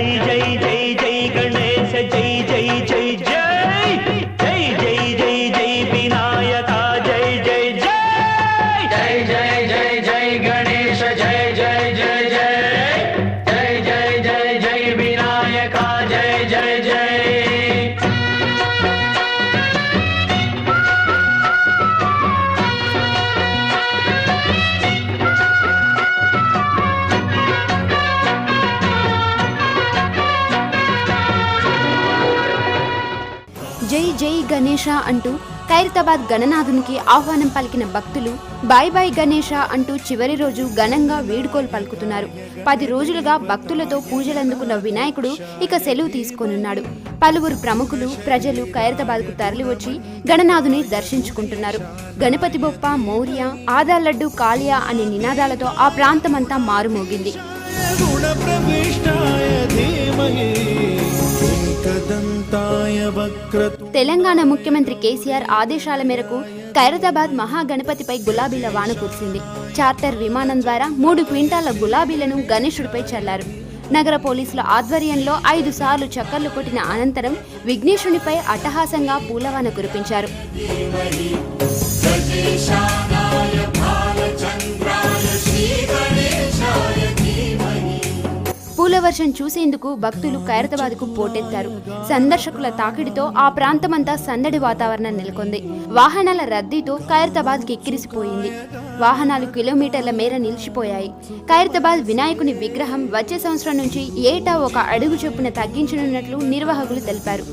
జై జై జై జై గణేశ జై జై జై జై జై జై జై జై వినాయక జై జై జై జై జై జై జై గణేశ జై జై జై జై జై జై జై జై వినాయక జై జై జై. జై జై గణేశ అంటూ ఖైరతాబాద్ గణనాథునికి ఆహ్వానం పలికిన భక్తులు బాయ్ బాయ్ గణేశ అంటూ చివరి రోజు ఘనంగా వీడ్కోలు పలుకుతున్నారు. 10 రోజులుగా భక్తులతో పూజలందుకున్న వినాయకుడు ఇక సెలవు తీసుకోనున్నాడు. పలువురు ప్రముఖులు ప్రజలు ఖైరతాబాద్కు తరలివచ్చి గణనాథుని దర్శించుకుంటున్నారు. గణపతి బొప్ప మౌర్య ఆదాలడ్డు కాళియా అనే నినాదాలతో ఆ ప్రాంతమంతా మారుమోగింది. తెలంగాణ ముఖ్యమంత్రి కేసీఆర్ ఆదేశాల మేరకు ఖైరతాబాద్ మహాగణపతిపై గులాబీల వాన కురిసింది. చార్టర్ విమానం ద్వారా 3 క్వింటాల గులాబీలను గణేశుడిపై చల్లారు. నగర పోలీసుల ఆధ్వర్యంలో 5 సార్లు చక్కర్లు కొట్టిన అనంతరం విఘ్నేశునిపై అట్టహాసంగా పూలవాన కురిపించారు. పూలవర్షం చూసేందుకు భక్తులు ఖైరతాబాద్కు పోటెత్తారు. సందర్శకుల తాకిడితో ఆ ప్రాంతమంతా సందడి వాతావరణం నెలకొంది. వాహనాల రద్దీతో ఖైరతాబాద్ కిక్కిరిసిపోయింది. వాహనాలు కిలోమీటర్ల మేర నిలిచిపోయాయి. ఖైరతాబాద్ వినాయకుని విగ్రహం వచ్చే సంవత్సరం నుంచి ఏటా 1 అడుగు చొప్పున తగ్గించనున్నట్లు నిర్వాహకులు తెలిపారు.